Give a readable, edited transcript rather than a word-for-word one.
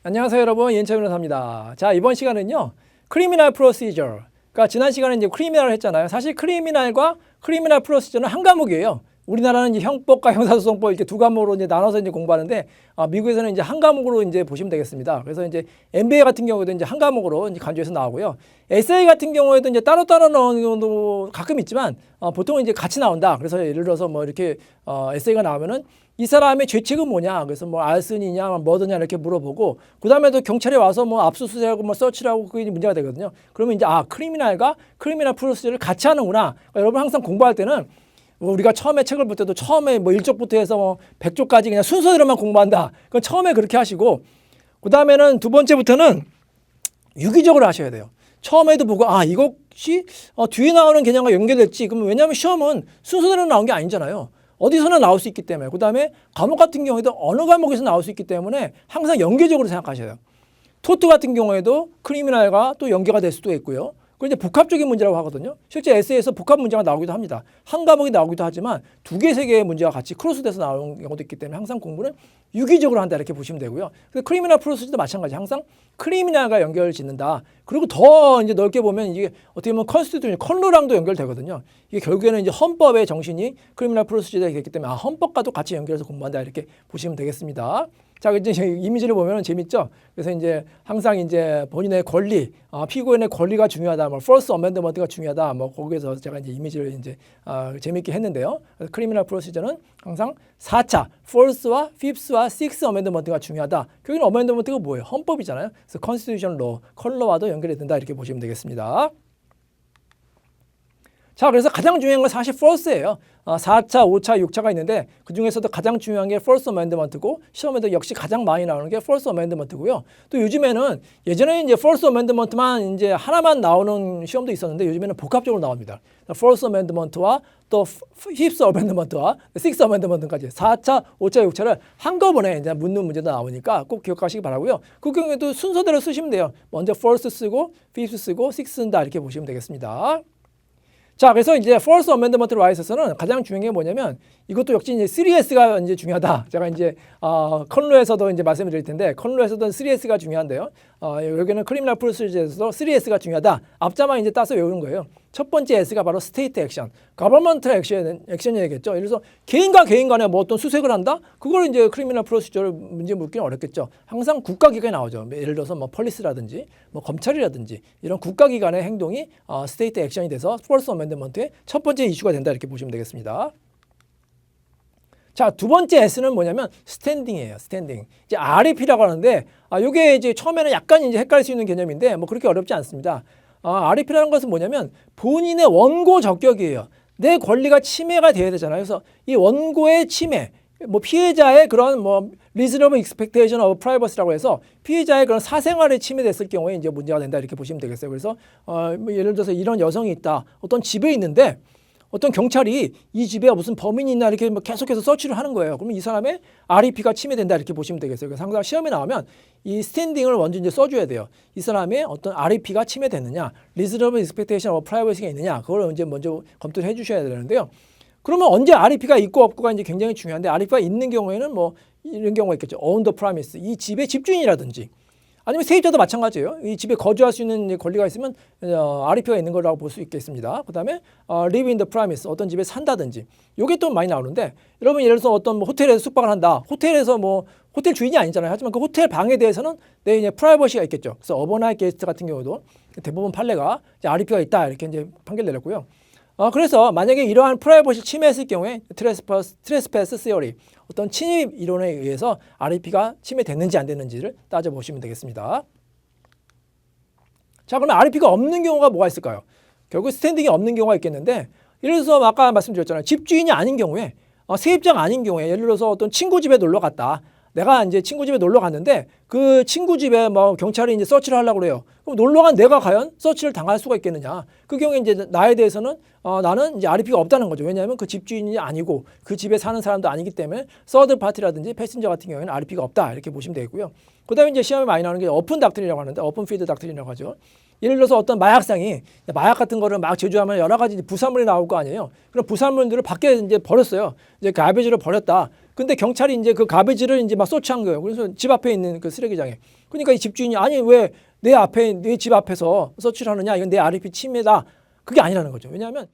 안녕하세요 여러분, 이은철 변호사입니다. 자, 이번 시간은요 크리미널 프로시저, 그러니까 지난 시간에 이제 크리미널을 했잖아요. 사실 크리미널과 크리미널 프로시저는 한 과목이에요. 우리나라는 이제 형법과 형사소송법 이렇게 두 과목으로 이제 나눠서 이제 공부하는데, 미국에서는 이제 한 과목으로 이제 보시면 되겠습니다. 그래서 이제 MBA 같은 경우에도 이제 한 과목으로 이제 간주해서 나오고요. SA 같은 경우에도 이제 따로따로 나오는 경우도 가끔 있지만, 보통은 이제 같이 나온다. 그래서 예를 들어서 뭐 이렇게 SA가 나오면은 이 사람의 죄책은 뭐냐, 그래서 뭐 알슨이냐 뭐더냐 이렇게 물어보고, 그 다음에도 경찰이 와서 뭐 압수수색하고 뭐 서치를 하고 그게 문제가 되거든요. 그러면 이제 크리미널과 크리미널 프로시저를 같이 하는구나. 그러니까 여러분 항상 공부할 때는 우리가 처음에 책을 볼 때도 처음에 뭐 1쪽부터 해서 뭐 100쪽까지 그냥 순서대로만 공부한다. 그건 처음에 그렇게 하시고, 그 다음에는 두 번째부터는 유기적으로 하셔야 돼요. 처음에도 보고 이것이 뒤에 나오는 개념과 연결됐지. 그러면 왜냐하면 시험은 순서대로 나온 게 아니잖아요. 어디서나 나올 수 있기 때문에. 그 다음에 과목 같은 경우에도 어느 과목에서 나올 수 있기 때문에 항상 연계적으로 생각하셔야 돼요. 토트 같은 경우에도 크리미널과 또 연계가 될 수도 있고요. 그리고 이제 복합적인 문제라고 하거든요. 실제 에세이에서 복합 문제가 나오기도 합니다. 한 과목이 나오기도 하지만 두 개, 세 개의 문제가 같이 크로스돼서 나오는 경우도 있기 때문에 항상 공부는 유기적으로 한다 이렇게 보시면 되고요. 그래서 크리미널 프로세스도 마찬가지. 항상 크리미널과 연결을 짓는다. 그리고 더 이제 넓게 보면 이게 어떻게 보면 컨스티튜션, 컨로랑도 연결되거든요. 이게 결국에는 이제 헌법의 정신이 크리미널 프로세스가 됐기 때문에 헌법과도 같이 연결해서 공부한다 이렇게 보시면 되겠습니다. 자, 이제 이미지를 보면 재밌죠? 그래서 이제 항상 이제 본인의 권리, 피고인의 권리가 중요하다, 뭐, First Amendment가 중요하다, 뭐, 거기에서 제가 이제 이미지를 이제, 재밌게 했는데요. 크리미널 프로시저는 항상 4차, First와 Fifth와 Sixth Amendment가 중요하다. 결국은 Amendment가 뭐예요? 헌법이잖아요. 그래서 Constitution Law, 컬러와도 연결이 된다, 이렇게 보시면 되겠습니다. 자, 그래서 가장 중요한 건 사실 First예요. 4차, 5차, 6차가 있는데 그 중에서도 가장 중요한 게 First Amendment고, 시험에도 역시 가장 많이 나오는 게 First Amendment고요. 또 요즘에는 예전에는 이제 First Amendment만 이제 하나만 나오는 시험도 있었는데 요즘에는 복합적으로 나옵니다. First Amendment와 또 Fifth Amendment와 Sixth Amendment까지 4차, 5차, 6차를 한꺼번에 이제 묻는 문제도 나오니까 꼭 기억하시기 바라고요. 그 경우에도 순서대로 쓰시면 돼요. 먼저 First 쓰고 Fifth 쓰고 Sixth 쓴다 이렇게 보시면 되겠습니다. 자, 그래서 이제 First Amendment Rights에서는 가장 중요한 게 뭐냐면 이것도 역시 이제 3S가 이제 중요하다. 제가 이제 컨로에서도 이제 말씀을 드릴 텐데 컨로에서도 3S가 중요한데요. 여기는 크리미널 프로시저에서도 3S가 중요하다. 앞자만 이제 따서 외우는 거예요. 첫 번째 S가 바로 스테이트 액션, 거버먼트 액션이겠죠. 예를 들어서 개인과 개인 간에 뭐 어떤 수색을 한다? 그걸 이제 크리미널 프로시저를 문제 묻기는 어렵겠죠. 항상 국가기관이 나오죠. 예를 들어서 뭐 폴리스라든지 뭐 검찰이라든지 이런 국가기관의 행동이 스테이트 액션이 돼서 퍼스트 어멘드먼트의 첫 번째 이슈가 된다 이렇게 보시면 되겠습니다. 자, 두 번째 S는 뭐냐면 스탠딩이에요. 스탠딩. 이제 REP라고 하는데 이게 이제 처음에는 약간 이제 헷갈릴 수 있는 개념인데 뭐 그렇게 어렵지 않습니다. REP라는 것은 뭐냐면 본인의 원고 적격이에요. 내 권리가 침해가 돼야 되잖아요. 그래서 이 원고의 침해, 뭐 피해자의 그런 뭐 reasonable expectation of privacy라고 해서 피해자의 그런 사생활에 침해됐을 경우에 이제 문제가 된다 이렇게 보시면 되겠어요. 그래서 뭐 예를 들어서 이런 여성이 있다. 어떤 집에 있는데 어떤 경찰이 이 집에 무슨 범인이 있나 이렇게 뭐 계속해서 서치를 하는 거예요. 그러면 이 사람의 REP가 침해된다 이렇게 보시면 되겠어요. 그래서 항상 시험에 나오면 이 스탠딩을 먼저 이제 써줘야 돼요. 이 사람의 어떤 REP가 침해됐느냐, reasonable expectation of privacy가 있느냐, 그걸 이제 먼저 검토를 해주셔야 되는데요. 그러면 언제 REP가 있고 없고가 이제 굉장히 중요한데, REP가 있는 경우에는 뭐 이런 경우가 있겠죠. on the premise, 이 집의 집주인이라든지 아니면 세입자도 마찬가지예요. 이 집에 거주할 수 있는 권리가 있으면 REP가 있는 거라고 볼 수 있겠습니다. 그 다음에 live in the premise, 어떤 집에 산다든지 이게 또 많이 나오는데, 여러분 예를 들어서 어떤 뭐 호텔에서 숙박을 한다. 호텔에서 뭐 호텔 주인이 아니잖아요. 하지만 그 호텔 방에 대해서는 내 이제 프라이버시가 있겠죠. 그래서 어버나이트 게스트 같은 경우도 대부분 판례가 이제 REP가 있다 이렇게 이제 판결 내렸고요. 그래서 만약에 이러한 프라이버시 침해했을 경우에 트레스패스 시어리, 어떤 침입 이론에 의해서 REP가 침해됐는지 안 됐는지를 따져보시면 되겠습니다. 자, 그러면 REP가 없는 경우가 뭐가 있을까요? 결국 스탠딩이 없는 경우가 있겠는데, 예를 들어서 아까 말씀드렸잖아요. 집주인이 아닌 경우에, 세입자가 아닌 경우에, 예를 들어서 어떤 친구 집에 놀러 갔다. 내가 이제 친구 집에 놀러 갔는데 그 친구 집에 뭐 경찰이 이제 서치를 하려고 그래요. 그럼 놀러 간 내가 과연 서치를 당할 수가 있겠느냐? 그 경우에 이제 나에 대해서는 나는 이제 REP가 없다는 거죠. 왜냐하면 그 집주인이 아니고 그 집에 사는 사람도 아니기 때문에 서드 파티라든지 패신저 같은 경우에는 REP가 없다 이렇게 보시면 되고요. 그다음에 이제 시험에 많이 나오는 게 오픈 닥트린이라고 하는데, 오픈 피드 닥트린이라고 하죠. 예를 들어서 어떤 마약상이 마약 같은 거를 막 제조하면 여러 가지 부산물이 나올 거 아니에요. 그럼 부산물들을 밖에 이제 버렸어요. 이제 가베지를 버렸다. 근데 경찰이 이제 그 가베지를 이제 막 소치한 거예요. 그래서 집 앞에 있는 그 쓰레기장에. 그러니까 이 집주인이 아니 왜 내 집 앞에서 서치를 하느냐? 이건 내 REP 침해다. 그게 아니라는 거죠. 왜냐하면